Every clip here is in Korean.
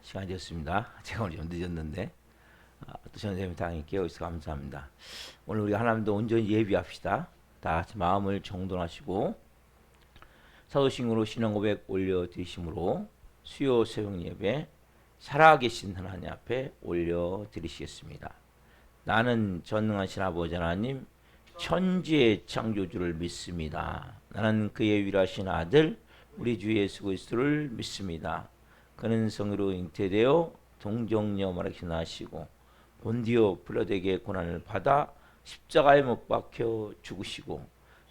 시간이 됐습니다. 제가 오늘 좀 늦었는데 또 선생님이 당연히 깨어있어 감사합니다. 오늘 우리 하나님도 온전히 예비합시다. 다 같이 마음을 정돈하시고 사도신경으로 신앙고백 올려드리심으로 수요 새벽 예배 살아계신 하나님 앞에 올려드리시겠습니다. 나는 전능하신 아버지 하나님 천지의 창조주를 믿습니다. 나는 그의 위라신 아들 우리 주 예수 그리스도를 믿습니다. 그는 성으로 잉태되어 동정녀 마리아에게 나시고 본디오 빌라도에게 고난을 받아 십자가에 못 박혀 죽으시고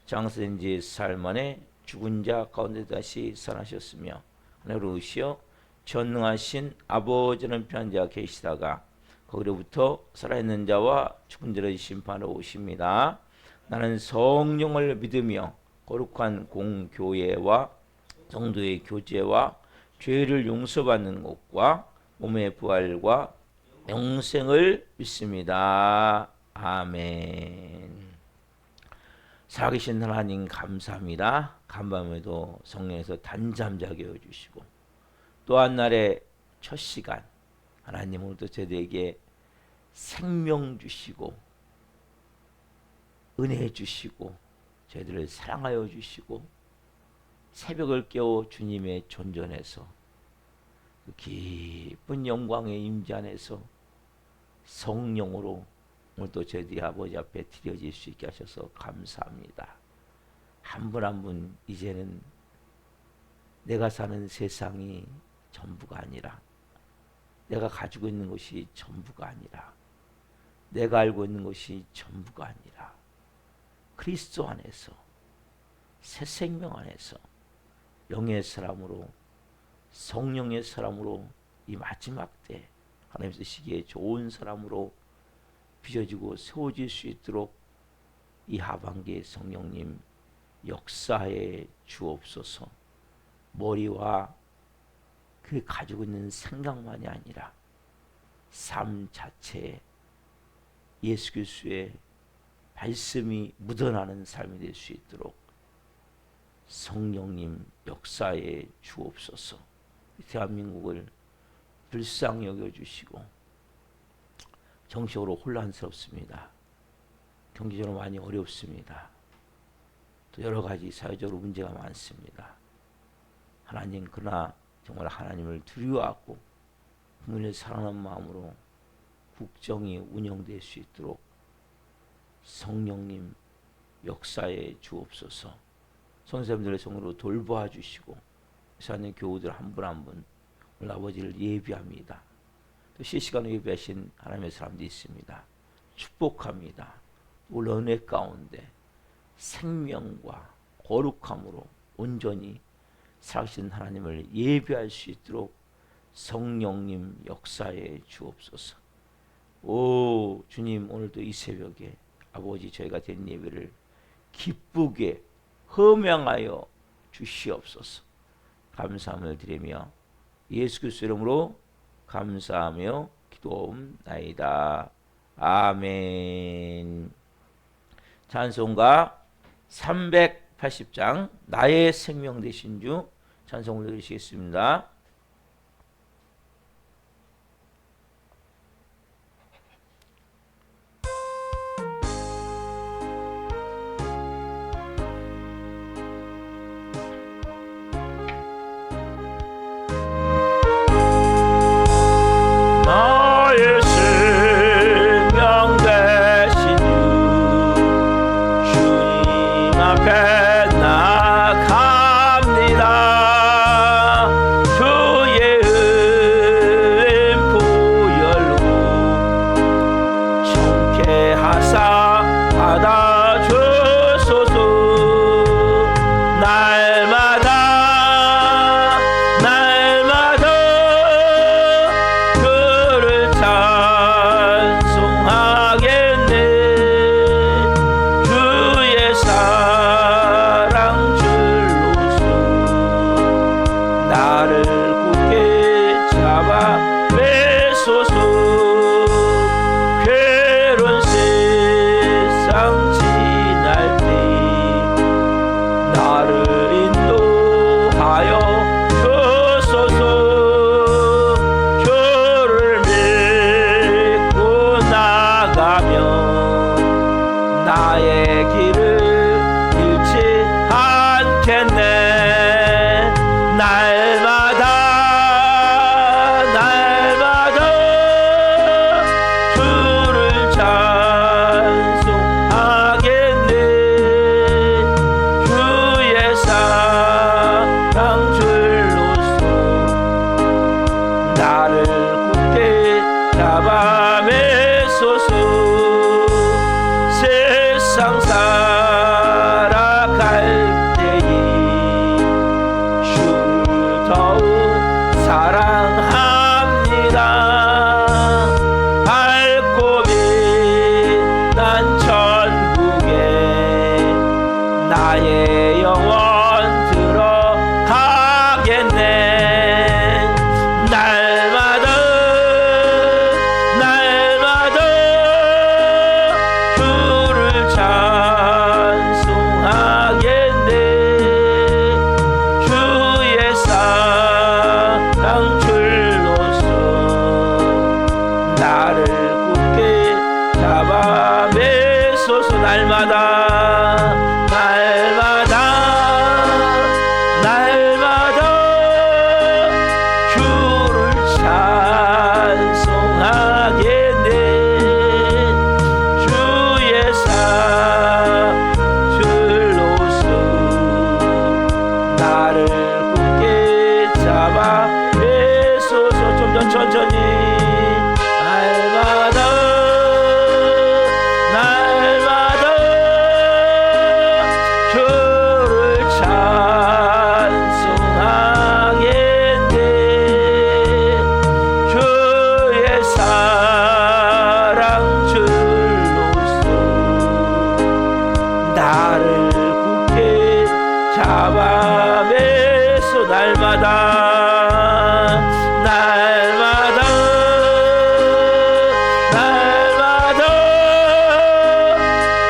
장사된 지 사흘 만에 죽은 자 가운데 다시 살아나셨으며 하늘로 오시어 전능하신 아버지는 편한 자가 계시다가 거기로부터 살아있는 자와 죽은 자를 심판하러 오십니다. 나는 성령을 믿으며 거룩한 공교회와 성도의 교제와 죄를 용서받는 것과 몸의 부활과 영생을 믿습니다. 아멘. 살아계신 하나님 감사합니다. 간밤에도 성령에서 단잠 자게 해주시고 또 한 날의 첫 시간 하나님 오늘도 저희에게 생명 주시고 은혜 주시고 저희들을 사랑하여 주시고 새벽을 깨워 주님의 존전에서 그 깊은 영광의 임재 안에서 성령으로 오늘도 저희들이 아버지 앞에 드려질 수 있게 하셔서 감사합니다. 한 분 한 분 이제는 내가 사는 세상이 전부가 아니라 내가 가지고 있는 것이 전부가 아니라 내가 알고 있는 것이 전부가 아니라 그리스도 안에서 새 생명 안에서 영의 사람으로 성령의 사람으로 이 마지막 때 하나님 쓰시기에 좋은 사람으로 빚어지고 세워질 수 있도록 이 하반기에 성령님 역사에 주옵소서. 머리와 그 가지고 있는 생각만이 아니라 삶 자체에 예수 그리스도의 말씀이 묻어나는 삶이 될 수 있도록 성령님 역사에 주옵소서. 대한민국을 불쌍히 여겨주시고 정치적으로 혼란스럽습니다. 경제적으로 많이 어렵습니다. 또 여러 가지 사회적으로 문제가 많습니다. 하나님 그러나 정말 하나님을 두려워하고 국민을 사랑하는 마음으로 국정이 운영될 수 있도록 성령님 역사에 주옵소서. 선생님들의 성으로 돌보아 주시고 사는 교우들 한 분 한 분 오늘 아버지를 예비합니다. 또 실시간으로 예배하신 하나님의 사람들이 있습니다. 축복합니다. 오늘 은혜 가운데 생명과 거룩함으로 온전히 살아계신 하나님을 예배할 수 있도록 성령님 역사에 주옵소서. 오 주님 오늘도 이 새벽에 아버지 저희가 된 예배를 기쁘게 허명하여 주시옵소서. 감사함을 드리며 예수 그리스도 이름으로 감사하며 기도옵나이다. 아멘. 찬송가 380장 나의 생명 되신 주 찬송 올려주시겠습니다. 나를 인도하여 주소서. 날마다 주를 찬송하겠네. 주의 사랑 줄로서 나를 굳게 잡아 매소서. 세상 살아갈 때에 주를 더욱 사랑합니다. 밝고 빛난 천국에 나의 영혼 들어가겠네. 날마다 주를 찬송하겠네. 주의 사랑 줄로서 나를 굳게 잡아 매소서. 날마다 주를 찬송하겠네. 주의 사랑 줄로서 나를 굳게 잡아 매소서. 좀 더 천천히. 날마다 주를 찬송하겠네. 주의 사랑 줄로서 나를 굳게 잡아 매소. 날마다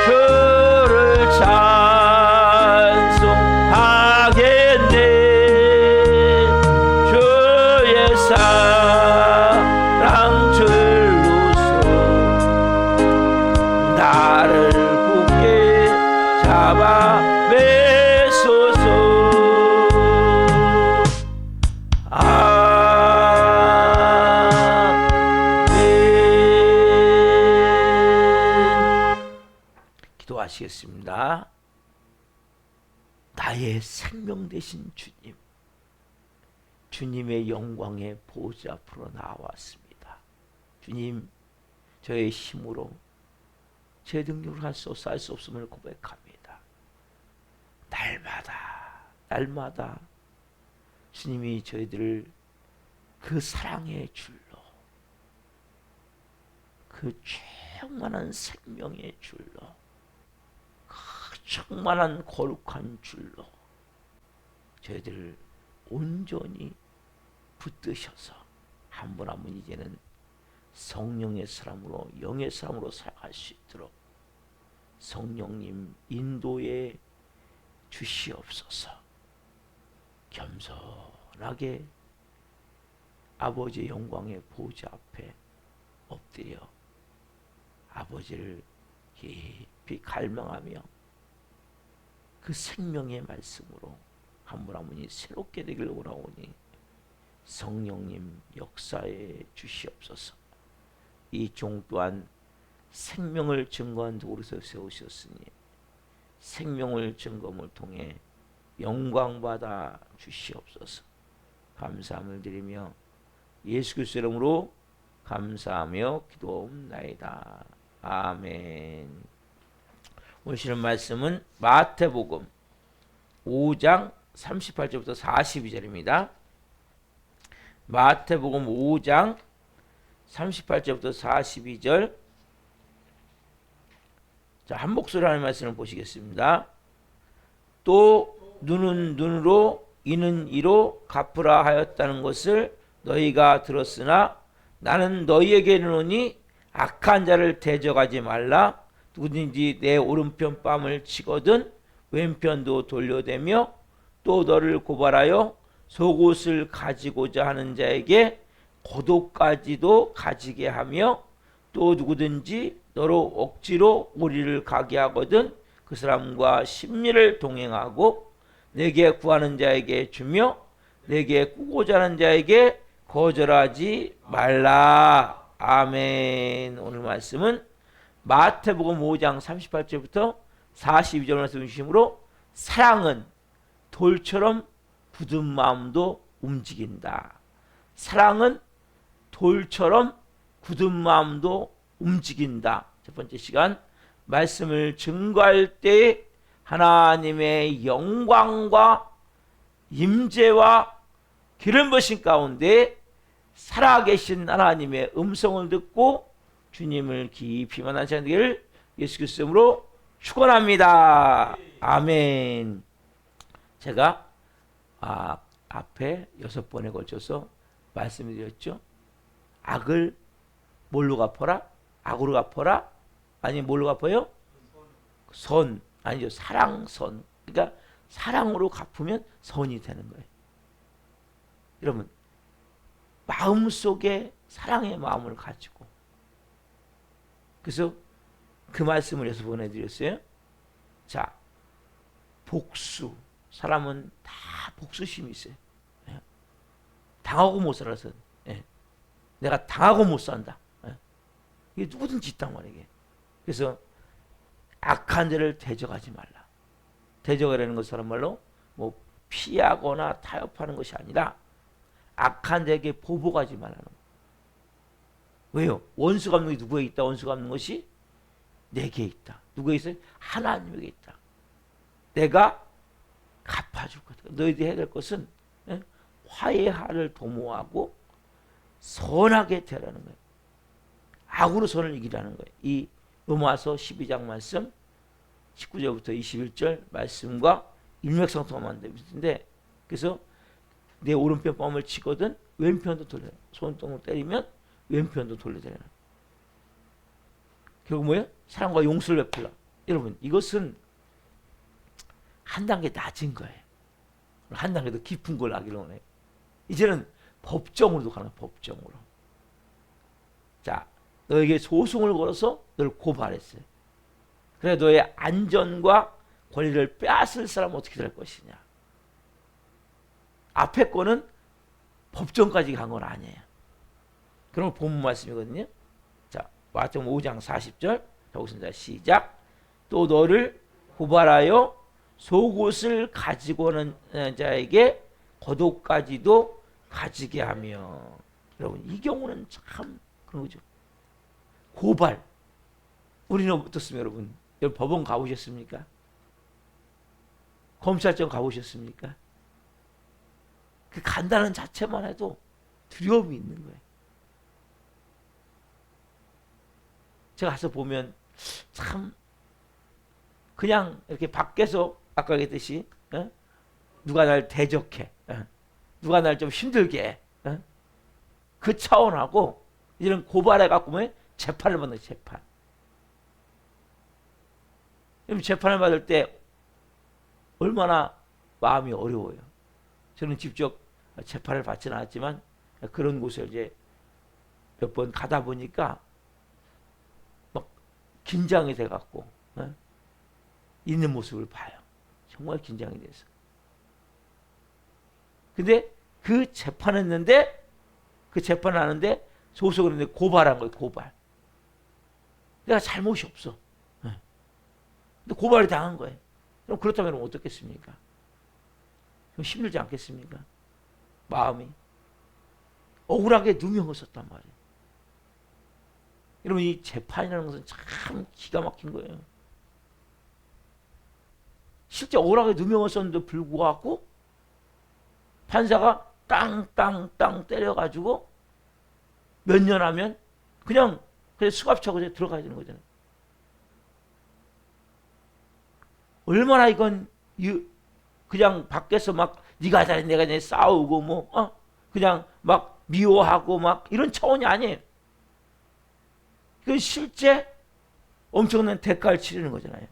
주를 찬송하겠네. 주의 사랑 줄로서 나를 굳게 잡아 매소서. 기도하시겠습니다. 나의 생명 되신 주님, 주님의 영광의 보좌 앞으로 나왔습니다. 주님, 저의 힘으로 제 능력으로 할 수 없음을 고백합니다. 날마다 주님이 저희들을 그 사랑의 줄로, 그 충만한 생명의 줄로, 충만한 거룩한 줄로 저희들을 온전히 붙드셔서 한 분 한 분 이제는 성령의 사람으로, 영의 사람으로 살아갈 수 있도록 성령님 인도해 주시옵소서. 겸손하게 아버지의 영광의 보좌 앞에 엎드려 아버지를 깊이 갈망하며 그 생명의 말씀으로 한 분 한 분이 새롭게 되길 원하오니 성령님 역사해 주시옵소서. 이 종 또한 생명을 증거한 도로서 세우셨으니 생명을 증거를 통해 영광받아 주시옵소서. 감사함을 드리며 예수 그리스도 이름으로 감사하며 기도옵나이다. 아멘. 오늘 시는 말씀은 마태복음 5장 38절부터 42절입니다. 마태복음 5장 38절부터 42절. 자, 한 목소리로 하는 말씀을 보시겠습니다. 또 눈은 눈으로 이는 이로 갚으라 하였다는 것을 너희가 들었으나 나는 너희에게 이르노니 악한 자를 대적하지 말라. 누구든지 내 오른편 뺨을 치거든 왼편도 돌려대며 또 너를 고발하여 속옷을 가지고자 하는 자에게 고도까지도 가지게 하며 또 누구든지 너로 억지로 오리를 가게 하거든 그 사람과 심리를 동행하고 내게 구하는 자에게 주며 내게 꾸고자 하는 자에게 거절하지 말라. 아멘. 오늘 말씀은 마태복음 5장 38절부터 42절 말씀 주심으로 사랑은 돌처럼 굳은 마음도 움직인다. 사랑은 돌처럼 굳은 마음도 움직인다. 첫 번째 시간 말씀을 증거할 때 하나님의 영광과 임재와 기름 부으심 가운데 살아계신 하나님의 음성을 듣고 주님을 깊이 만나는 되기를 예수 그리스도 이름으로 축원합니다. 아멘. 제가 앞에 6번에 걸쳐서 말씀드렸죠. 악을 뭘로 갚아라? 악으로 갚아라? 아니 뭘로 갚아요? 선 아니죠. 사랑선. 그러니까 사랑으로 갚으면 선이 되는 거예요. 여러분 마음속에 사랑의 마음을 가지고 그래서 그 말씀을 6번 해드렸어요. 자, 복수. 사람은 다 복수심이 있어요. 예. 당하고 못 살아서 예. 내가 당하고 못 산다. 예. 이게 누구든지 있단 말이에요. 그래서 악한 자를 대적하지 말라. 대적이라는 것은 사람 말로 뭐 피하거나 타협하는 것이 아니라 악한 자에게 보복하지 말라는 거예요. 왜요? 원수 갚는 게 누구에 있다? 원수 갚는 것이 내게 있다. 누구에 있어요? 하나님에게 있다. 내가 갚아줄 거다. 너희들이 해야 될 것은 화해를 도모하고 선하게 되라는 거예요. 악으로 선을 이기라는 거예요. 이 로마서 12장 말씀 19절부터 21절 말씀과 일맥상통한 말씀인데 그래서 내 오른편 뺨을 치거든 왼편도 돌려. 손등을 때리면 왼편도 돌려드려라. 결국 뭐예요? 사랑과 용서를 베풀라. 여러분 이것은 한 단계 낮은 거예요. 한 단계 더 깊은 걸 하기로 원해요. 이제는 법정으로도 가는 법정으로. 자, 너에게 소송을 걸어서 너를 고발했어요. 그래 너의 안전과 권리를 빼앗을 사람은 어떻게 될 것이냐. 앞에 거는 법정까지 간 건 아니에요. 그럼 본문 말씀이거든요. 자, 마태복음 5장 40절. 여기서 시작. 또 너를 고발하여 속옷을 가지고 오는 자에게 겉옷까지도 가지게 하며. 여러분 이 경우는 참 그런 거죠. 고발. 우리는 어떻습니까 여러분? 여러분 법원 가보셨습니까? 검찰청 가보셨습니까? 그 간다는 자체만 해도 두려움이 있는 거예요. 제가 가서 보면 참 그냥 이렇게 밖에서 아까 얘기했듯이 누가 날 대적해, 누가 날 좀 힘들게 해, 그 차원하고 이런 고발해 갖고 뭐 재판을 받는 재판. 재판을 받을 때 얼마나 마음이 어려워요. 저는 직접 재판을 받지는 않았지만 그런 곳에 이제 몇 번 가다 보니까 막 긴장이 돼 갖고 있는 모습을 봐요. 정말 긴장이 돼서. 근데 그 재판했는데 그 재판을 하는데 소속을 했는데 고발한 거예요. 고발. 내가 잘못이 없어. 근데 고발이 당한 거예요. 그럼 그렇다면 어떻겠습니까? 좀 힘들지 않겠습니까? 마음이 억울하게 누명을 썼단 말이에요. 여러분 이 재판이라는 것은 참 기가 막힌 거예요. 실제 억울하게 누명을 썼는데 불구하고 판사가 땅땅땅 때려가지고 몇 년 하면 그냥 수갑차고 들어가야 되는 거잖아요. 얼마나 이건 그냥 밖에서 막 네가 잘해 내가 잘해 싸우고 뭐 그냥 막 미워하고 막 이런 차원이 아니에요. 이건 실제 엄청난 대가를 치르는 거잖아요.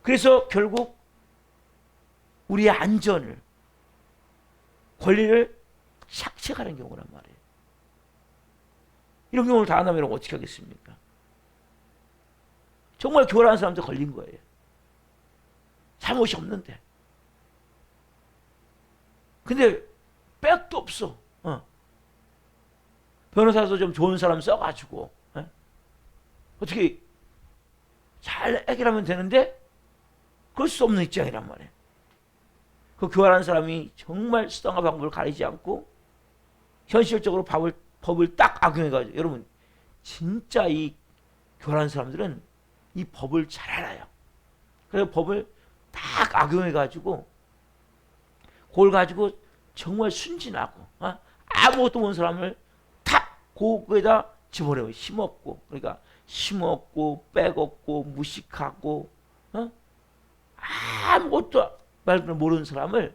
그래서 결국 우리의 안전을 권리를 착취하는 경우란 말이에요. 이런 경우를 당한다면 어떻게 하겠습니까? 정말 교활한 사람한테 걸린 거예요. 잘못이 없는데. 근데 백도 없어. 변호사도 좀 좋은 사람 써가지고 어떻게 잘 해결하면 되는데 그럴 수 없는 입장이란 말이에요. 그 교환한 사람이 정말 수단과 방법을 가리지 않고 현실적으로 법을 딱 악용해가지고, 여러분 진짜 이 교환한 사람들은 이 법을 잘 알아요. 그래서 법을 딱 악용해가지고 그걸 가지고 정말 순진하고 아무것도 모르는 사람을 탁 그거에다 집어넣어요. 힘없고, 그러니까 힘없고 빼먹고 무식하고 아무것도 말도 모르는 사람을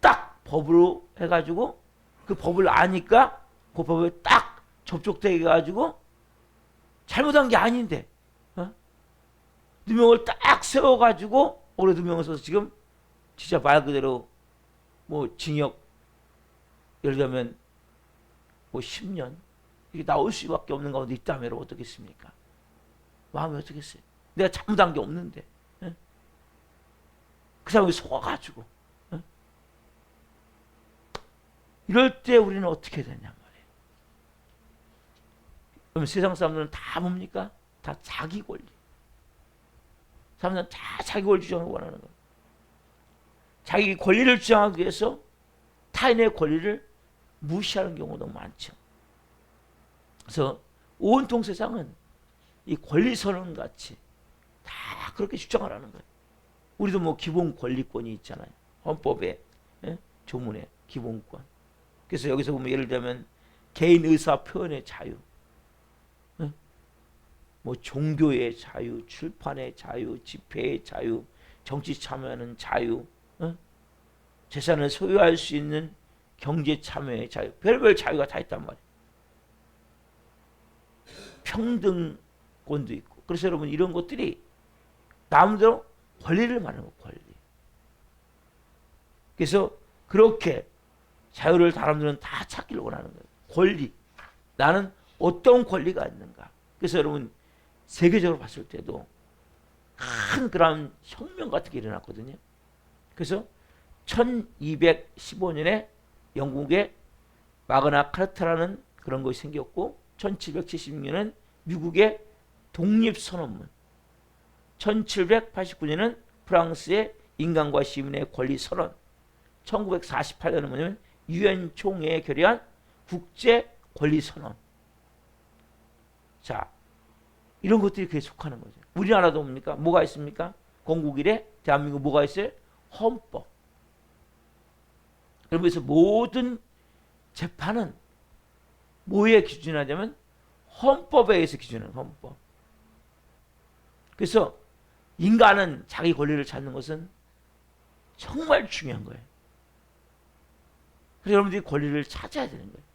딱 법으로 해가지고 그 법을 아니까 그 법에 딱 접촉되게 해가지고 잘못한 게 아닌데 누명을 딱 세워가지고 올해 누명을 써서 지금 진짜 말 그대로 뭐 징역 예를 들면 뭐 10년 이게 나올 수밖에 없는 가운데 있다면 어떻겠습니까? 마음이 어떻겠어요? 내가 잘못한 게 없는데 그 사람이 속아가지고 이럴 때 우리는 어떻게 되냐 말이에요. 그럼 세상 사람들은 다 뭡니까? 다 자기 권리. 사람들은 다 자기 권리 주장을 원하는 거예요. 자기 권리를 주장하기 위해서 타인의 권리를 무시하는 경우도 많죠. 그래서 온통 세상은 이 권리선언 같이 다 그렇게 주장을 하는 거예요. 우리도 뭐 기본 권리권이 있잖아요. 헌법에 조문에 기본권. 그래서 여기서 보면 예를 들면 개인 의사 표현의 자유, 뭐 종교의 자유, 출판의 자유, 집회의 자유, 정치 참여하는 자유, 재산을 소유할 수 있는 경제 참여의 자유, 별별 자유가 다 있단 말이에요. 평등권도 있고. 그래서 여러분 이런 것들이 나름대로 권리를 말하는 거예요. 권리. 그래서 그렇게 자유를 사람들은 다 찾기를 원하는 거예요. 권리. 나는 어떤 권리가 있는가. 그래서 여러분 세계적으로 봤을 때도 큰 그런 혁명 같은 게 일어났거든요. 그래서 1215년에 영국에 마그나 카르타라는 그런 것이 생겼고 1776년은 미국의 독립선언문, 1789년은 프랑스의 인간과 시민의 권리선언, 1948년은 뭐냐면 유엔 총회에 결의한 국제권리선언. 자, 이런 것들이 그에 속하는 거죠. 우리나라도 뭡니까? 뭐가 있습니까? 건국 이래 대한민국 뭐가 있어요? 헌법. 그러면서 모든 재판은 뭐에 기준하냐면 헌법에 의해서 기준하는 헌법. 그래서 인간은 자기 권리를 찾는 것은 정말 중요한 거예요. 그래서 여러분들이 권리를 찾아야 되는 거예요.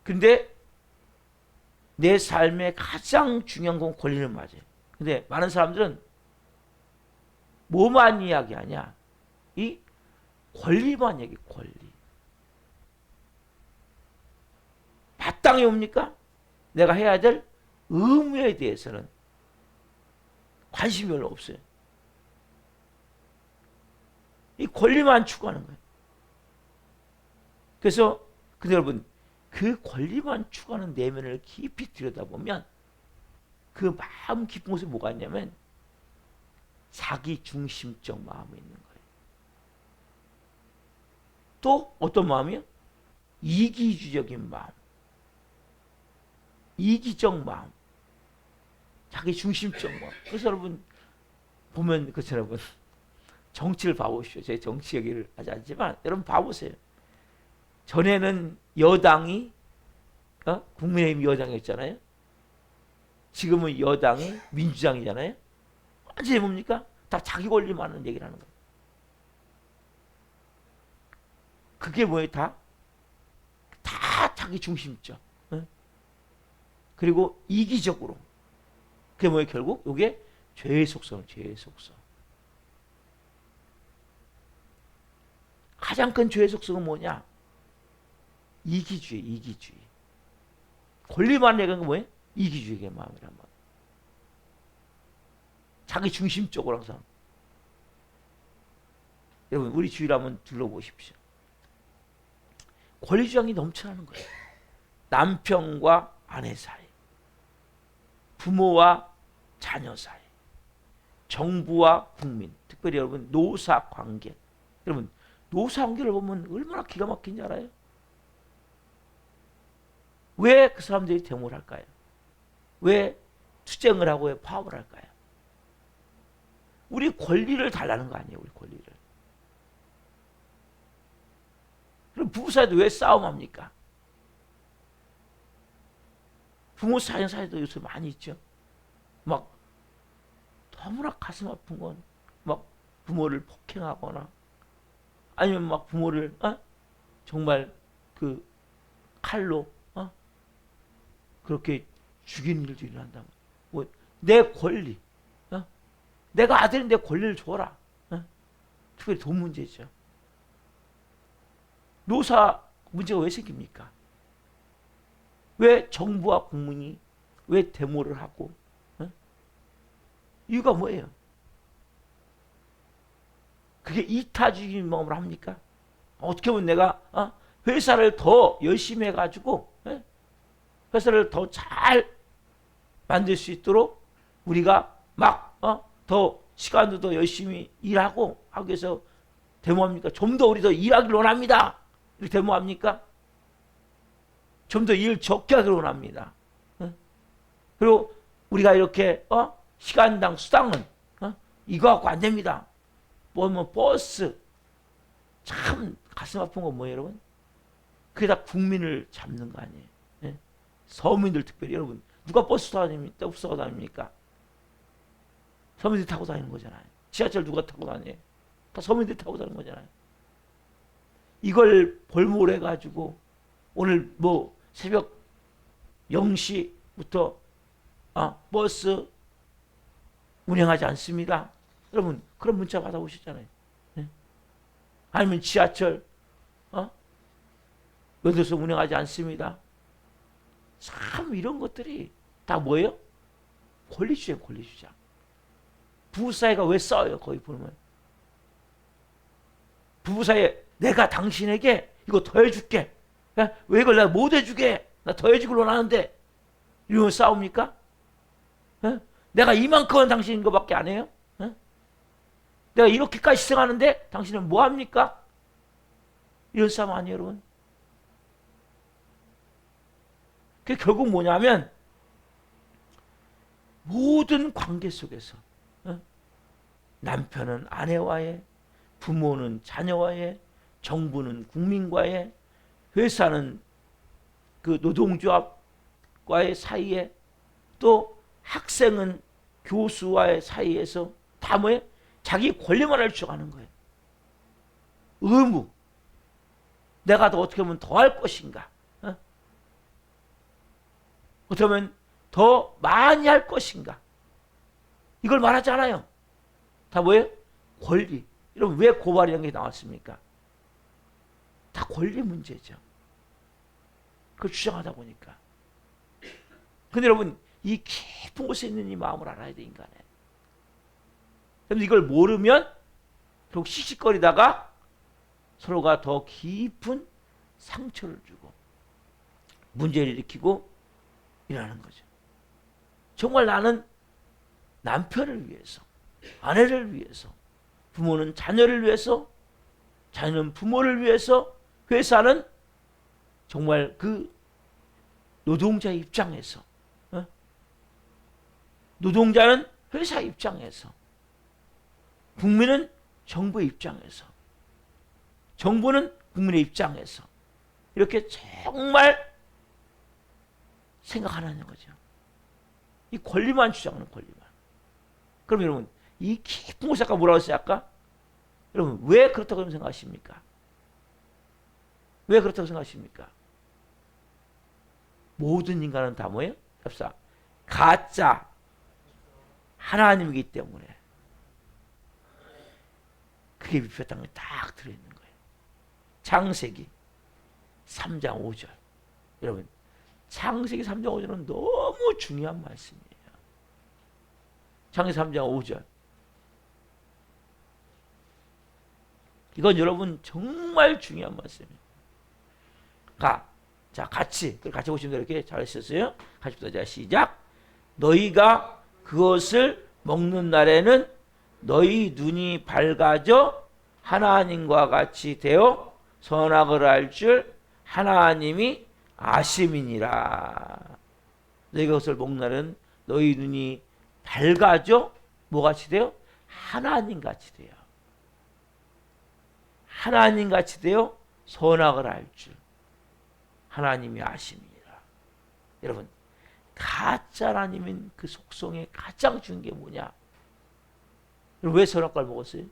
근데 내 삶의 가장 중요한 건 권리는 맞아요. 근데 많은 사람들은 뭐만 이야기하냐? 이 권리만 얘기, 권리. 마땅히 옵니까? 내가 해야 될 의무에 대해서는 관심이 별로 없어요. 이 권리만 추구하는 거예요. 그래서 근데 여러분 그 권리만 추구하는 내면을 깊이 들여다보면 그 마음 깊은 곳에 뭐가 있냐면 자기 중심적 마음이 있는 거예요. 또 어떤 마음이요? 이기주의적인 마음. 이기적 마음. 자기 중심적 마음. 그래서 여러분 보면 그렇죠 여러분. 정치를 봐보시오. 제가 정치 얘기를 하지 않지만 여러분 봐보세요. 전에는 여당이 국민의힘 여당이었잖아요. 지금은 여당이 민주당이잖아요. 완전히 뭡니까? 다 자기 권리만 하는 얘기를 하는 거예요. 그게 뭐예요? 다 자기 중심적. 그리고 이기적으로. 그게 뭐예요? 결국 이게 죄의 속성, 죄의 속성. 가장 큰 죄의 속성은 뭐냐? 이기주의, 이기주의. 권리만 얘기하는 건 뭐예요? 이기주의의 마음이란 말이에요. 자기 중심적으로 항상. 여러분 우리 주위를 한번 둘러보십시오. 권리주장이 넘쳐나는 거예요. 남편과 아내 사이, 부모와 자녀 사이, 정부와 국민, 특별히 여러분 노사 관계. 여러분 노사 관계를 보면 얼마나 기가 막힌지 알아요? 왜 그 사람들이 데모를 할까요? 왜 투쟁을 하고 왜 파업을 할까요? 우리 권리를 달라는 거 아니에요? 우리 권리를. 그럼 부부 사이도 왜 싸움합니까? 부모 자녀 사이도 요새 많이 있죠. 막 너무나 가슴 아픈 건 막 부모를 폭행하거나 아니면 막 부모를 정말 그 칼로 그렇게 죽이는 일도 일어난다. 뭐 내 권리, 내가 아들인데 권리를 줘라. 특별히 돈 문제죠. 노사 문제가 왜 생깁니까? 왜 정부와 국민이 왜 데모를 하고? 이유가 뭐예요? 그게 이타적인 마음으로 합니까? 어떻게 보면 내가 회사를 더 열심히 해가지고 회사를 더 잘 만들 수 있도록 우리가 막 더 시간도 더 열심히 일하고 하기 위해서 데모합니까? 좀 더 우리 더 일하기를 원합니다. 이렇게 데모합니까? 좀 더 일 적게 하기를 원합니다. 그리고 우리가 이렇게 시간당 수당은 이거 갖고 안 됩니다. 뭐 버스 참 가슴 아픈 건 뭐예요, 여러분? 그게 다 국민을 잡는 거 아니에요? 예? 서민들 특별히 여러분 누가 버스 타고 다닙니까? 서민들이 타고 다니는 거잖아요. 지하철 누가 타고 다녀요? 다 서민들이 타고 다니는 거잖아요. 이걸 볼모로 해가지고 오늘 뭐 새벽 0시부터 버스 운행하지 않습니다. 여러분 그런 문자 받아오셨잖아요. 네? 아니면 지하철 몇 호선 운행하지 않습니다. 참 이런 것들이 다 뭐예요? 권리주장, 권리주장. 부부 사이가 왜 싸워요? 거기 보면 부부 사이에 내가 당신에게 이거 더 해줄게. 왜 이걸 내가 못 해주게? 나 더 해주길 원하는데 이러면 싸웁니까? 내가 이만큼은 당신 거밖에 안 해요? 내가 이렇게까지 희생하는데 당신은 뭐 합니까? 이런 싸움 아니에요, 여러분? 그게 결국 뭐냐면 모든 관계 속에서 남편은 아내와의, 부모는 자녀와의, 정부는 국민과의, 회사는 그 노동조합과의 사이에, 또 학생은 교수와의 사이에서 다 뭐예요? 자기 권리만을 주장하는 거예요. 의무. 내가 더 어떻게 하면 더 할 것인가? 어떻게 하면 더 많이 할 것인가? 이걸 말하지 않아요. 다 뭐예요? 권리. 여러분 왜 고발이라는 게 나왔습니까? 다 권리 문제죠. 그걸 주장하다 보니까. 근데 여러분 이 깊은 곳에 있는 이 마음을 알아야 돼, 인간에. 그런데 이걸 모르면 결국 씩씩거리다가 서로가 더 깊은 상처를 주고 문제를 일으키고 일어나는 거죠. 정말 나는 남편을 위해서, 아내를 위해서, 부모는 자녀를 위해서, 자녀는 부모를 위해서, 회사는 정말 그 노동자의 입장에서, 노동자는 회사 입장에서, 국민은 정부의 입장에서, 정부는 국민의 입장에서 이렇게 정말 생각하는 거죠. 이 권리만 주장하는 권리만. 그럼 여러분 이 깊은 곳에 아까 뭐라고 했어요? 아까? 여러분 왜 그렇다고 생각하십니까? 왜 그렇다고 생각하십니까? 모든 인간은 다 뭐예요? 합사 가짜 하나님이기 때문에 그게 비표했다는 게 딱 들어있는 거예요. 창세기 3장 5절. 여러분 창세기 3장 5절은 너무 중요한 말씀이에요. 창세기 3장 5절. 이건 여러분 정말 중요한 말씀이에요. 자, 같이 보시면 이렇게 잘하셨어요. 같이 보자. 자, 시작. 너희가 그것을 먹는 날에는 너희 눈이 밝아져 하나님과 같이 되어 선악을 알 줄 하나님이 아심이니라. 너희가 그것을 먹는 날은 너희 눈이 밝아져 뭐같이 돼요? 하나님같이 돼요. 하나님같이 되어 선악을 알 줄 하나님이 아심이니라. 여러분, 가짜 하나님인 그 속성에 가장 중요한 게 뭐냐? 왜 선악과를 먹었어요?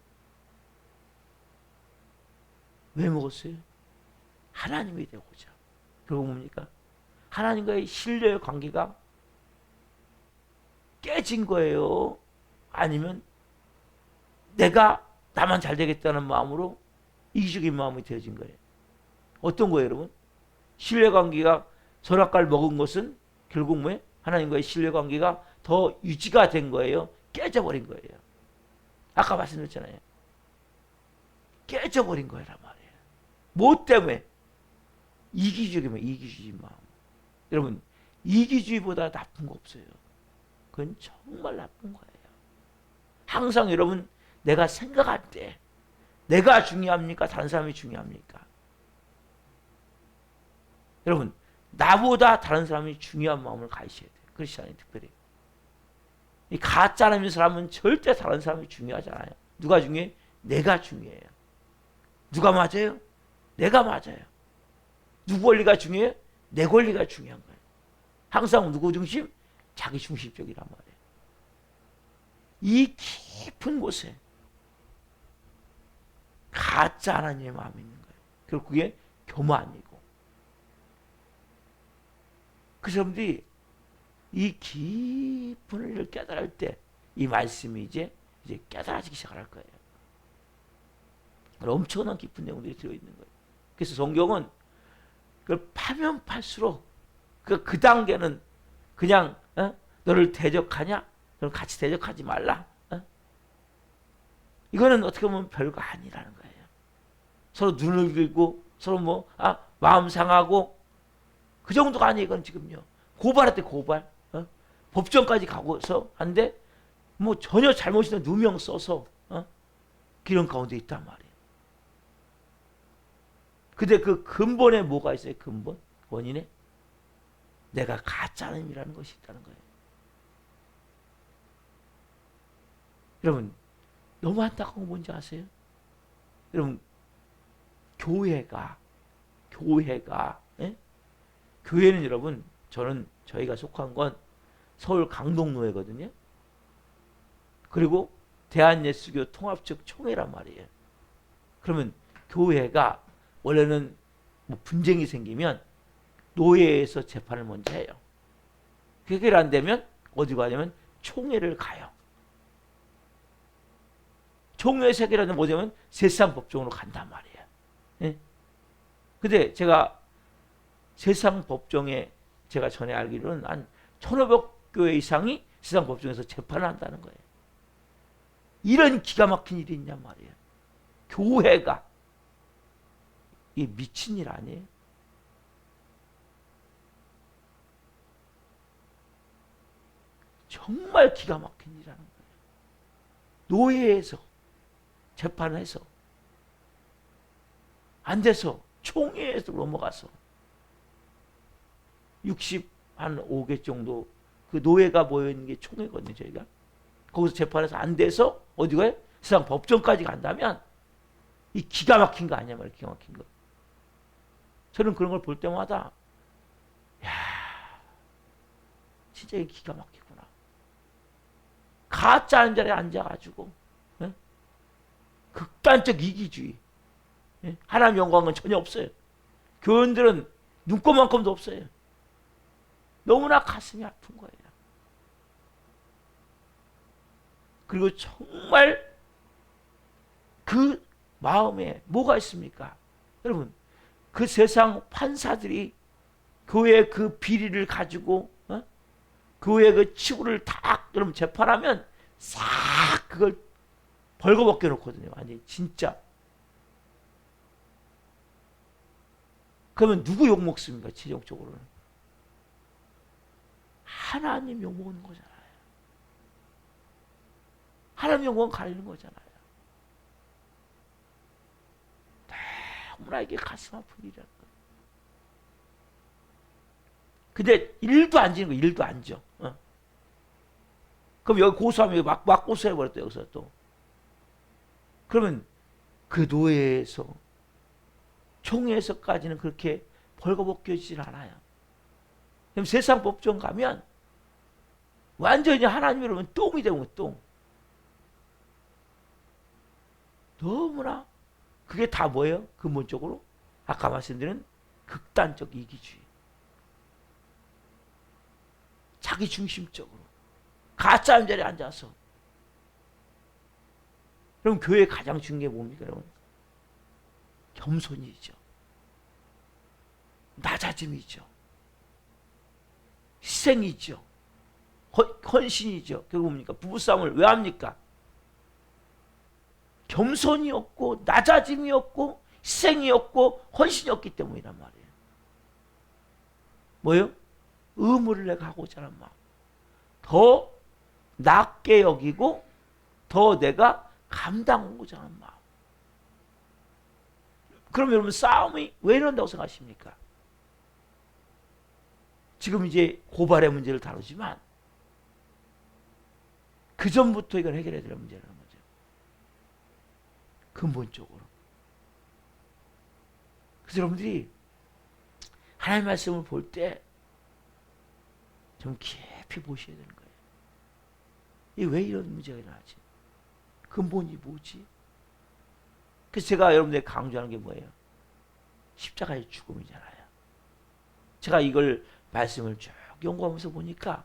왜 먹었어요? 하나님이 되고자. 그리고 뭡니까? 하나님과의 신뢰의 관계가 깨진 거예요. 아니면 내가 나만 잘 되겠다는 마음으로 이기적인 마음이 되어진 거예요. 어떤 거예요, 여러분? 신뢰관계가 선악과를 먹은 것은 결국 뭐예요? 하나님과의 신뢰관계가 더 유지가 된 거예요. 깨져버린 거예요. 아까 말씀드렸잖아요. 깨져버린 거란 말이에요. 뭐 때문에? 이기주의인 마음. 여러분, 이기주의보다 나쁜 거 없어요. 그건 정말 나쁜 거예요. 항상 여러분, 내가 생각할 때 내가 중요합니까? 다른 사람이 중요합니까? 여러분, 나보다 다른 사람이 중요한 마음을 가지셔야 돼요. 크리스찬이 특별히. 이 가짜라는 사람은 절대 다른 사람이 중요하지 않아요. 누가 중요해? 내가 중요해요. 누가 맞아요? 내가 맞아요. 누구 권리가 중요해요? 내 권리가 중요한 거예요. 항상 누구 중심? 자기 중심적이란 말이에요. 이 깊은 곳에 가짜 하나님의 마음이 있는 거예요. 그리고 그게 교만이고. 그 사람들이 이 깊은 일을 깨달을 때 이 말씀이 이제 깨달아지기 시작할 거예요. 엄청난 깊은 내용들이 들어있는 거예요. 그래서 성경은 그걸 파면 팔수록 그 단계는 그냥 너를 대적하냐? 너를 같이 대적하지 말라. 이거는 어떻게 보면 별거 아니라는 거예요. 서로 눈을 들고 서로 마음 상하고 그 정도가 아니에요. 이건 지금요. 고발할 때 고발. 법정까지 가고서 한데 전혀 잘못이나 누명 써서 기름 가운데 있단 말이에요. 근데 그 근본에 뭐가 있어요? 근본? 원인에? 내가 가짜 하나님이라는 것이 있다는 거예요. 여러분, 너무 안타까운 거 뭔지 아세요? 여러분, 교회가 교회는 여러분, 저희가 속한 건 서울 강동노회거든요. 그리고 대한예수교 통합적 총회란 말이에요. 그러면 교회가 원래는 분쟁이 생기면 노예에서 재판을 먼저 해요. 해결 안 되면 어디 가냐면 총회를 가요. 총회에서 해결 안 되면 어디 가면 세상 법정으로 간단 말이에요. 예? 근데 제가 세상 법정에 제가 전에 알기로는 한 1500교회 이상이 세상 법정에서 재판을 한다는 거예요. 이런 기가 막힌 일이 있냔 말이에요. 교회가 이 미친 일 아니에요? 정말 기가 막힌 일이라는 거예요. 노예에서 재판해서 안 돼서 총회에서 넘어가서 65개 정도 그 노예가 모여있는 게 총회거든요. 저희가 거기서 재판해서 안 돼서 어디 가요? 세상 법정까지 간다면 이 기가 막힌 거 아니야 말이야. 기가 막힌 거. 저는 그런 걸 볼 때마다 야, 진짜 이게 기가 막히구나. 가짜 한 자리에 앉아가지고 극단적 이기주의, 하나님 영광은 전혀 없어요. 교인들은 눈꼽만큼도 없어요. 너무나 가슴이 아픈 거예요. 그리고 정말 그 마음에 뭐가 있습니까? 여러분, 그 세상 판사들이 교회의 그 비리를 가지고 교회의 그 치부를 다 여러분 재판하면 싹 그걸 벌거벗겨 놓거든요. 아니 진짜 그러면 누구 욕먹습니까? 최종적으로는 하나님 욕먹는 거잖아요. 하나님 욕먹은 가리는 거잖아요. 너무나 이게 가슴 아픈 일이라는 거예요. 근데 일도 안 지는 거예요. 일도 안 져. 그럼 여기 고소하면 막 고소해버렸다 여기서 또. 그러면 그 노예에서 총회에서까지는 그렇게 벌거벗겨지질 않아요. 그럼 세상 법정 가면 완전히 하나님이라면 똥이 되면 똥. 너무나 그게 다 뭐예요? 근본적으로 아까 말씀드린 극단적 이기주의. 자기 중심적으로 가짜 잠자리에 앉아서. 그럼 교회에 가장 중요한 게 뭡니까? 여러분? 겸손이죠. 낮아짐이죠. 희생이죠. 헌신이죠. 결국 뭡니까? 부부싸움을 왜 합니까? 겸손이 없고 낮아짐이 없고 희생이 없고 헌신이 없기 때문이란 말이에요. 뭐예요? 의무를 내가 하고자 하는 마음. 더 낮게 여기고 더 내가 감당하고자 하는 마음. 그럼 여러분 싸움이 왜 이런다고 생각하십니까? 지금 이제 고발의 문제를 다루지만 그 전부터 이걸 해결해야 될 문제라는 거죠. 근본적으로. 그래서 여러분들이 하나님의 말씀을 볼 때 좀 깊이 보셔야 되는 거예요. 이게 왜 이런 문제가 일어나지? 근본이 뭐지? 그래서 제가 여러분들에게 강조하는 게 뭐예요? 십자가의 죽음이잖아요. 제가 이걸 말씀을 쭉 연구하면서 보니까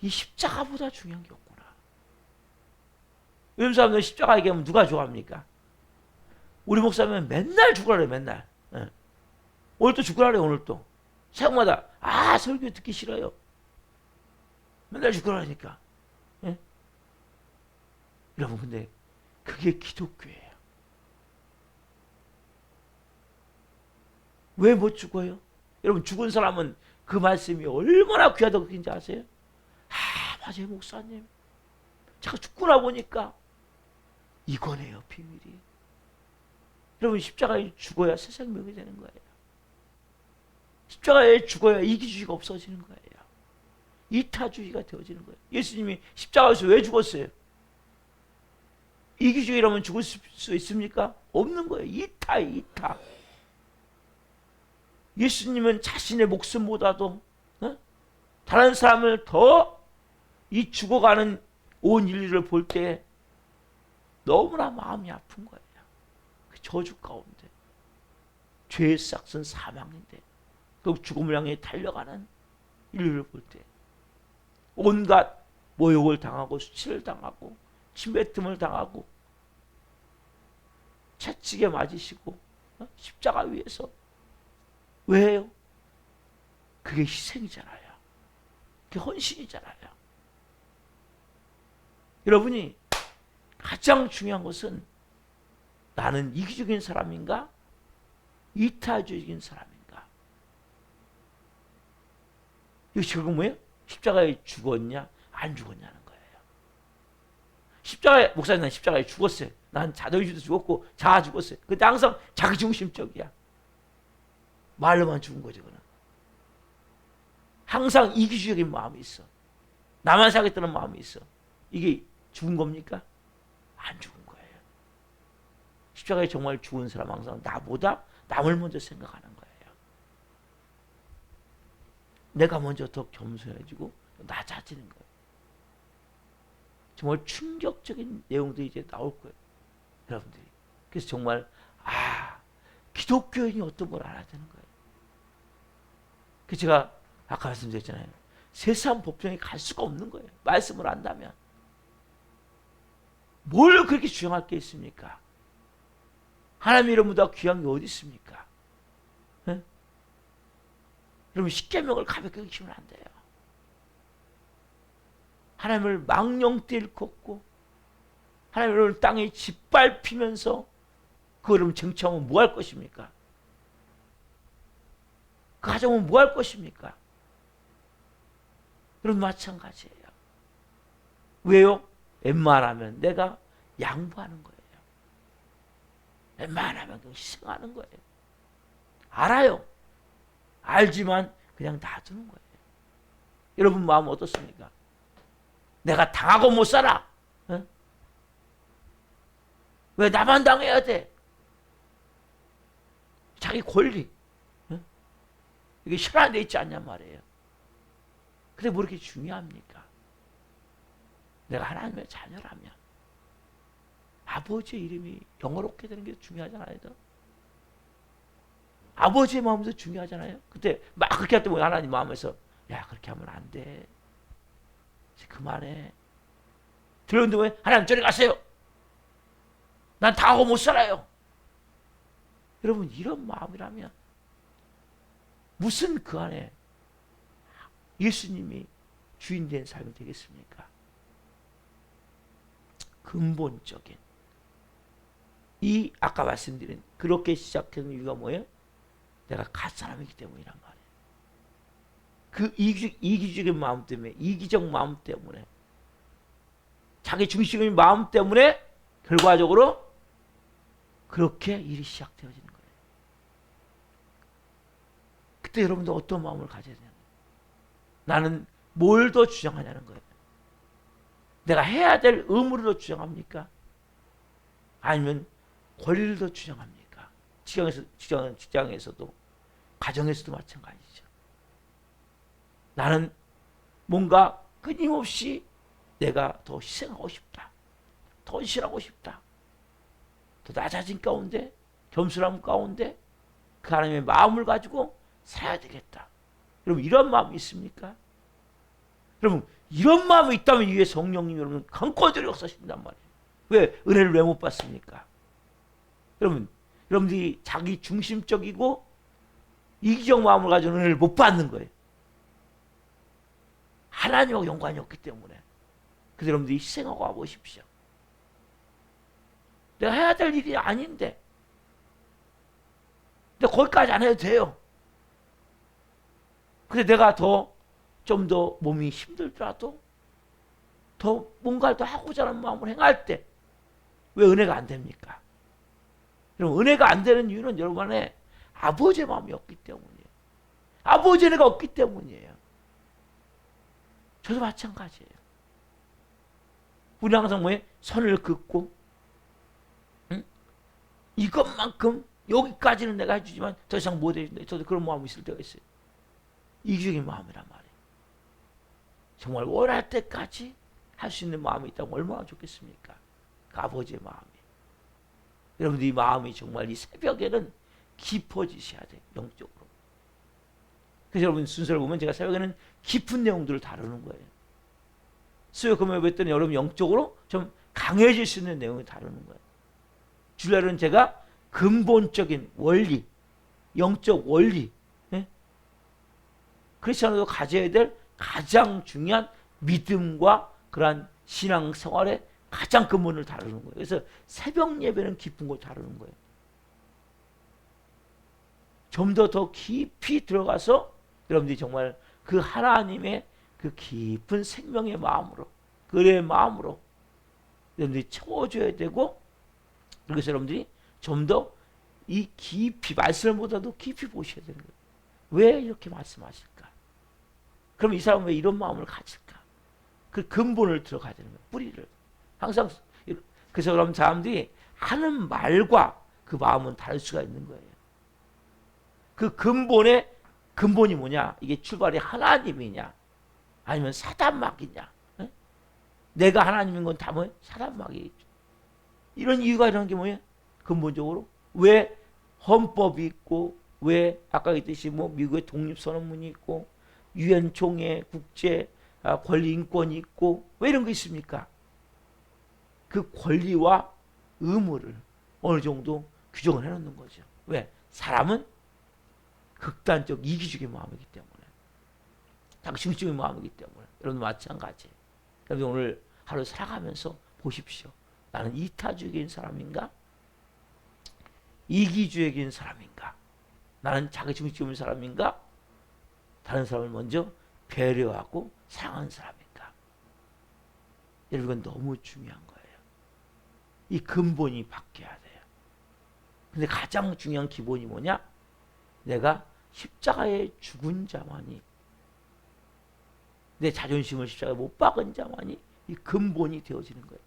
이 십자가보다 중요한 게 없구나. 요즘 사람들 십자가 얘기하면 누가 좋아합니까? 우리 목사님은 맨날 죽으라 그래, 맨날. 예. 오늘 또 죽으라 그래, 오늘 또. 새벽마다, 설교 듣기 싫어요. 맨날 죽으라 하니까. 예? 여러분, 근데 그게 기독교예요. 왜 못 죽어요? 여러분, 죽은 사람은 그 말씀이 얼마나 귀하다고 그런지 아세요? 맞아요, 목사님. 제가 죽고 나 보니까 이거네요, 비밀이. 여러분, 십자가에 죽어야 새 생명이 되는 거예요. 십자가에 죽어야 이기주의가 없어지는 거예요. 이타주의가 되어지는 거예요. 예수님이 십자가에서 왜 죽었어요? 이기주의라면 죽을 수 있습니까? 없는 거예요. 이타. 예수님은 자신의 목숨보다도 다른 사람을 더 이 죽어가는 온 인류를 볼 때 너무나 마음이 아픈 거예요. 그 저주 가운데 죄의 싹은 사망인데 그 죽음을 향해 달려가는 인류를 볼 때 온갖 모욕을 당하고 수치를 당하고 침뱉음을 당하고 채찍에 맞으시고 십자가 위에서 왜요? 그게 희생이잖아요. 그게 헌신이잖아요. 여러분이 가장 중요한 것은 나는 이기적인 사람인가? 이타주의적인 사람인가? 이거 지금 뭐예요? 십자가에 죽었냐? 안 죽었냐는 거예요. 십자가에, 목사님 난 십자가에 죽었어요. 난 자도이주도 죽었고 자아 죽었어요. 근데 항상 자기중심적이야. 말로만 죽은 거죠. 그는 항상 이기주의적인 마음이 있어. 나만 사겠다는 마음이 있어. 이게 죽은 겁니까? 안 죽은 거예요. 십자가에 정말 죽은 사람 항상 나보다 남을 먼저 생각하는 거예요. 내가 먼저 더 겸손해지고 낮아지는 거예요. 정말 충격적인 내용들이 이제 나올 거예요. 여러분들이. 그래서 정말 기독교인이 어떤 걸 알아야 되는 거예요. 그래서 제가 아까 말씀드렸잖아요. 세상 법정에 갈 수가 없는 거예요. 말씀을 안다면. 뭘 그렇게 주장할 게 있습니까? 하나님 이름보다 귀한 게 어디 있습니까? 네? 여러분 십계명을 가볍게 여기시면 안 돼요. 하나님을 망령때 일컫고 하나님을 땅에 짓밟히면서 그걸 정치하면 뭐 할 것입니까? 그 가정은 뭐 할 것입니까? 여러분 마찬가지예요. 왜요? 웬만하면 내가 양보하는 거예요. 웬만하면 희생하는 거예요. 알아요. 알지만 그냥 놔두는 거예요. 여러분 마음 어떻습니까? 내가 당하고 못 살아. 어? 왜 나만 당해야 돼? 자기 권리. 어? 이게 혈안돼 있지 않냐 말이에요. 근데 뭐 이렇게 중요합니까? 내가 하나님의 자녀라면 아버지의 이름이 영어롭게 되는 게 중요하잖아요. 아버지의 마음도 중요하잖아요. 그때 막 그렇게 할 때 하나님 마음에서 야 그렇게 하면 안 돼. 이제 그만해. 들었는데 왜 하나님 저리 가세요. 난 당하고 못 살아요. 여러분 이런 마음이라면 무슨 그 안에 예수님이 주인 된 삶이 되겠습니까? 근본적인 이 아까 말씀드린 그렇게 시작하는 이유가 뭐예요? 내가 갓사람이기 때문이란 말이에요. 그 이기적인 마음 때문에, 이기적 마음 때문에, 자기 중심적인 마음 때문에 결과적으로 그렇게 일이 시작되어지는 거예요. 그때 여러분들 어떤 마음을 가져야 되냐? 나는 뭘 더 주장하냐는 거예요. 내가 해야 될 의무를 더 주장합니까? 아니면 권리를 더 주장합니까? 직장에서도 가정에서도 마찬가지죠. 나는 뭔가 끊임없이 내가 더 희생하고 싶다. 더 헌신하고 싶다. 더 낮아진 가운데, 겸손함 가운데 그 하나님의 마음을 가지고 살아야 되겠다. 여러분 이런 마음이 있습니까? 여러분 이런 마음이 있다면 위에 성령님이 여러분 강권들이 역사하신단 말이에요. 왜? 은혜를 왜 못 받습니까? 여러분들이 자기 중심적이고 이기적 마음을 가지고 은혜를 못 받는 거예요. 하나님하고 연관이 없기 때문에. 그래서 여러분들이 희생하고 와보십시오. 내가 해야 될 일이 아닌데 근데 거기까지 안 해도 돼요. 근데 내가 좀 더 몸이 힘들더라도 더 뭔가를 더 하고자 하는 마음을 행할 때 왜 은혜가 안 됩니까? 여러분 은혜가 안 되는 이유는 여러분의 아버지의 마음이 없기 때문이에요. 아버지의 은혜가 없기 때문이에요. 저도 마찬가지예요. 우리 항상 뭐예요? 선을 긋고 응? 이것만큼 여기까지는 내가 해주지만 더 이상 못 해준다. 저도 그런 마음이 있을 때가 있어요. 이기적인 마음이란 말이에요. 정말 원할 때까지 할 수 있는 마음이 있다면 얼마나 좋겠습니까? 그 아버지의 마음이. 여러분들 이 마음이 정말 이 새벽에는 깊어지셔야 돼요. 영적으로. 그래서 여러분 순서를 보면 제가 새벽에는 깊은 내용들을 다루는 거예요. 수요 금요일 했더니 여러분 영적으로 좀 강해질 수 있는 내용을 다루는 거예요. 주일날은 제가 근본적인 원리, 영적 원리, 예? 크리스천으로 가져야 될 가장 중요한 믿음과 그러한 신앙생활의 가장 근본을 다루는 거예요. 그래서 새벽 예배는 깊은 걸 다루는 거예요. 좀 더 깊이 들어가서 여러분들이 정말 그 하나님의 그 깊은 생명의 마음으로, 그의 마음으로 여러분들이 채워줘야 되고, 그래서 여러분들이 좀 더 이 깊이, 말씀보다도 깊이 보셔야 되는 거예요. 왜 이렇게 말씀하실까? 그럼 이 사람은 왜 이런 마음을 가질까? 그 근본을 들어가야 되는 거예요. 뿌리를. 항상, 그래서 그럼 사람들이 하는 말과 그 마음은 다를 수가 있는 거예요. 그 근본이 뭐냐? 이게 출발이 하나님이냐? 아니면 사단막이냐? 에? 내가 하나님인 건 다 뭐예요? 사단막이겠죠. 이런 이유가 이런 게 뭐예요? 근본적으로 왜 헌법이 있고, 왜 아까 얘기했듯이 뭐 미국의 독립선언문이 있고, 유엔 총회 국제 권리 인권이 있고, 왜 이런 거 있습니까? 그 권리와 의무를 어느 정도 규정을 해놓는 거죠. 왜? 사람은 극단적 이기적인 마음이기 때문에, 자기중심적인 마음이기 때문에. 여러분 마찬가지예요. 여러분 오늘 하루 살아가면서 보십시오. 나는 이타주의적인 사람인가? 이기주의적인 사람인가? 나는 자기중심적인 사람인가? 다른 사람을 먼저 배려하고 사랑하는 사람인가? 여러분, 이건 너무 중요한 거예요. 이 근본이 바뀌어야 돼요. 근데 가장 중요한 기본이 뭐냐? 내가 십자가에 죽은 자만이, 내 자존심을 십자가에 못 박은 자만이 이 근본이 되어지는 거예요.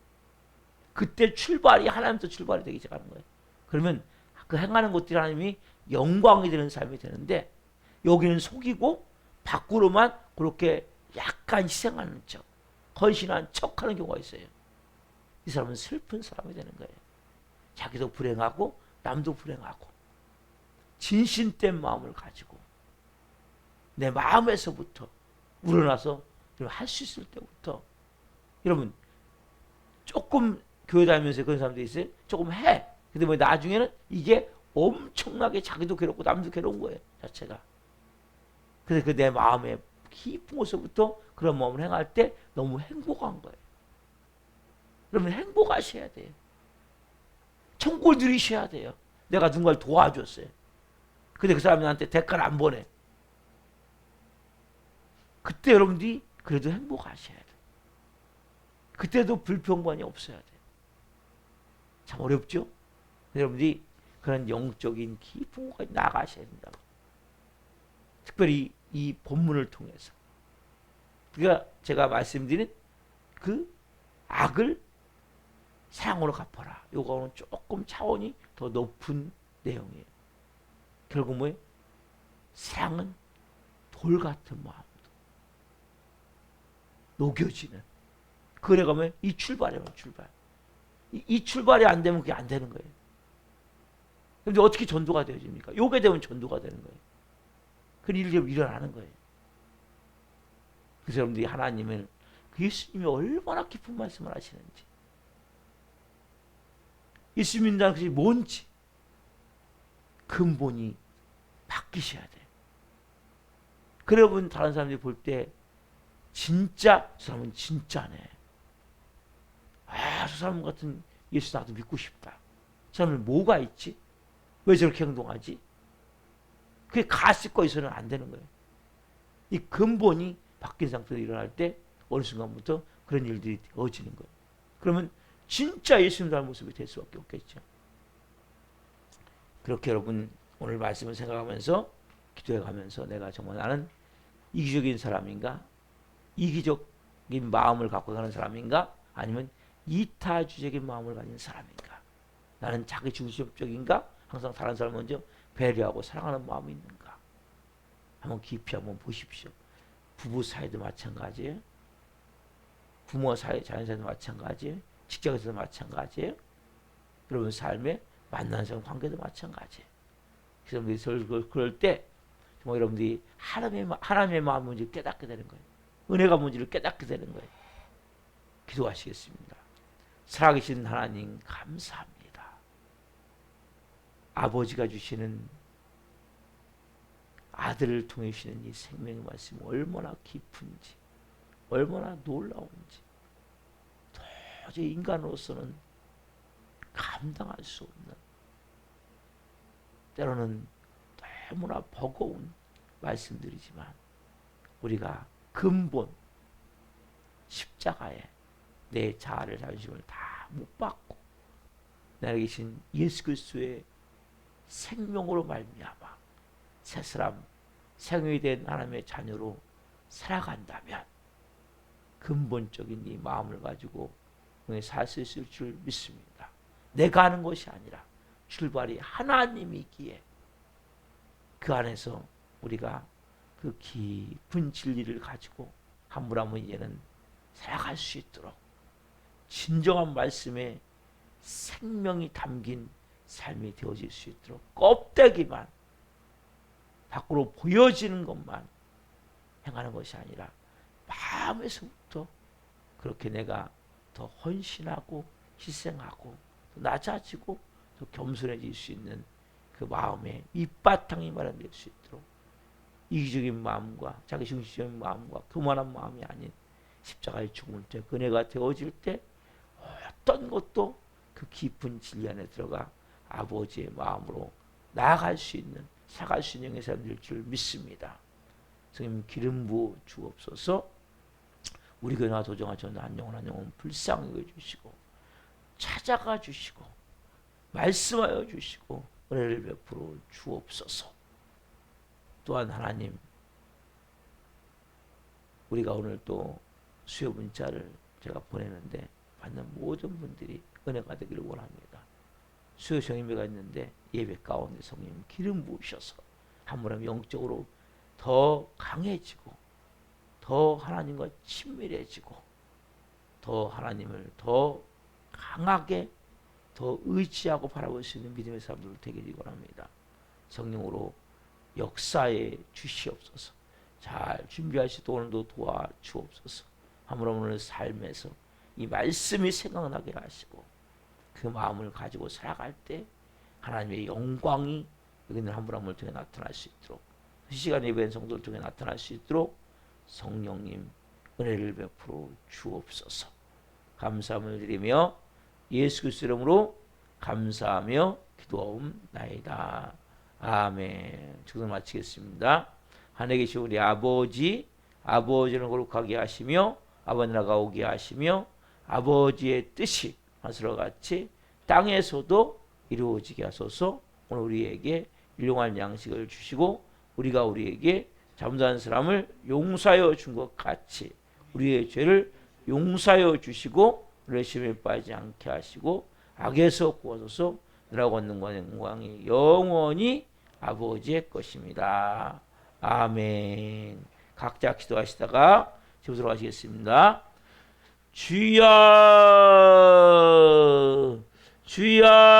그때 출발이 하나님부터 출발이 되기 시작하는 거예요. 그러면 그 행하는 것들이 하나님이 영광이 되는 삶이 되는데, 여기는 속이고 밖으로만 그렇게 약간 희생하는 척, 헌신한 척하는 경우가 있어요. 이 사람은 슬픈 사람이 되는 거예요. 자기도 불행하고 남도 불행하고, 진심된 마음을 가지고 내 마음에서부터 우러나서 할 수 있을 때부터, 여러분 조금 교회 다니면서 그런 사람도 있어요. 조금 해. 근데 뭐 나중에는 이게 엄청나게 자기도 괴롭고 남도 괴로운 거예요, 자체가. 그래서 그 내 마음의 깊은 곳에서부터 그런 마음을 행할 때 너무 행복한 거예요. 여러분, 행복하셔야 돼요. 천국을 누리셔야 돼요. 내가 누군가를 도와줬어요. 근데 그 사람이 나한테 대가를 안 보내. 그때 여러분들이 그래도 행복하셔야 돼요. 그때도 불평만이 없어야 돼요. 참 어렵죠? 여러분들이 그런 영적인 깊은 곳까지 나가셔야 된다. 특별히 이 본문을 통해서. 그러니까 제가 말씀드린 그 악을 사랑으로 갚아라. 요거는 조금 차원이 더 높은 내용이에요. 결국 뭐예요? 사랑은 돌 같은 마음도 녹여지는. 그래 가면 이 출발이에요, 출발. 이 출발이 안 되면 그게 안 되는 거예요. 근데 어떻게 전도가 되어집니까? 요게 되면 전도가 되는 거예요. 그 일이 일어나는 거예요. 그래서 여러분들이 하나님을, 그 예수님이 얼마나 깊은 말씀을 하시는지, 예수 믿는다는 것이 뭔지 근본이 바뀌셔야 돼요. 그래 여러분, 다른 사람들이 볼 때 진짜 저 사람은 진짜네. 아, 저 사람 같은 예수 나도 믿고 싶다. 저 사람은 뭐가 있지? 왜 저렇게 행동하지? 그게 가식과 있어서는 안 되는 거예요. 이 근본이 바뀐 상태로 일어날 때 어느 순간부터 그런 일들이 되어지는 거예요. 그러면 진짜 예수 믿는 모습이 될 수밖에 없겠죠. 그렇게 여러분 오늘 말씀을 생각하면서 기도해 가면서, 내가 정말 나는 이기적인 사람인가? 이기적인 마음을 갖고 가는 사람인가? 아니면 이타주적인 마음을 가진 사람인가? 나는 자기 중심적인가? 항상 다른 사람을 먼저 배려하고 사랑하는 마음이 있는가? 한번 깊이 한번 보십시오. 부부 사이도 마찬가지예요. 부모 사이, 자녀 사이도 마찬가지예요. 직장에서도 마찬가지예요. 여러분 삶에 만나는 사람 관계도 마찬가지예요. 그래서 여러분들이 그럴 때 정말 여러분들이 하나님의 마음을 먼저 깨닫게 되는 거예요. 은혜가 뭔지를 깨닫게 되는 거예요. 기도하시겠습니다. 살아계신 하나님 감사합니다. 아버지가 주시는, 아들을 통해 주시는 이 생명의 말씀 얼마나 깊은지, 얼마나 놀라운지 도저히 인간으로서는 감당할 수 없는, 때로는 너무나 버거운 말씀들이지만, 우리가 근본 십자가에 내 자아를, 자존심을 다 못 받고 나에 계신 예수 그리스도의 생명으로 말미암아 새 사람, 생명이 된 하나님의 자녀로 살아간다면 근본적인 이 마음을 가지고 살 수 있을 줄 믿습니다. 내가 하는 것이 아니라 출발이 하나님이기에 그 안에서 우리가 그 깊은 진리를 가지고 한 분 한 분 이제는 살아갈 수 있도록, 진정한 말씀에 생명이 담긴 삶이 되어질 수 있도록, 껍데기만 밖으로 보여지는 것만 행하는 것이 아니라 마음에서부터 그렇게 내가 더 헌신하고 희생하고 더 낮아지고 더 겸손해질 수 있는 그 마음의 밑바탕이 마련될 수 있도록, 이기적인 마음과 자기중심적인 마음과 교만한 마음이 아닌 십자가의 죽음을 통해 은혜가 되어질 때 어떤 것도 그 깊은 진리 안에 들어가 아버지의 마음으로 나아갈 수 있는, 살아갈 수 있는 영의 사람들 줄 믿습니다. 성령 기름 부어 주옵소서. 우리 교회와 도정하 전도 한 영혼 한 영혼 불쌍히 여주시고 찾아가 주시고 말씀하여 주시고 은혜를 베풀어 주옵소서. 또한 하나님, 우리가 오늘 또 수요 문자를 제가 보내는데 받는 모든 분들이 은혜가 되기를 원합니다. 수요 성인배가 있는데 예배 가운데 성령 기름 부으셔서 한번은 영적으로 더 강해지고 더 하나님과 친밀해지고 더 하나님을 더 강하게 더 의지하고 바라볼 수 있는 믿음의 사람들 되기를 원합니다. 성령으로 역사에 주시옵소서. 잘 준비하시도 오늘도 도와주옵소서. 아무런 오늘 삶에서 이 말씀이 생각나게 하시고 그 마음을 가지고 살아갈 때 하나님의 영광이 여기 있는 한 분 한 분을 통해 나타날 수 있도록, 이 시간 예배한 성도를 통해 나타날 수 있도록 성령님 은혜를 베풀어 주옵소서. 감사함을 드리며 예수 그리스도 이름으로 감사하며 기도하옵나이다. 아멘. 지금 마치겠습니다. 하늘에 계신 우리 아버지는 거룩하게 하시며 아버지 나라가 오게 하시며 아버지의 뜻이 하늘과 같이 땅에서도 이루어지게 하소서. 오늘 우리에게 일용할 양식을 주시고 우리가 우리에게 잘못한 사람을 용서하여 준 것 같이 우리의 죄를 용서하여 주시고 우리의 시험에 빠지지 않게 하시고 악에서 구하소서. 너라고 얻는 영광이 영원히 아버지의 것입니다. 아멘. 각자 기도하시다가 집으로 들어가시겠습니다. 주여 주여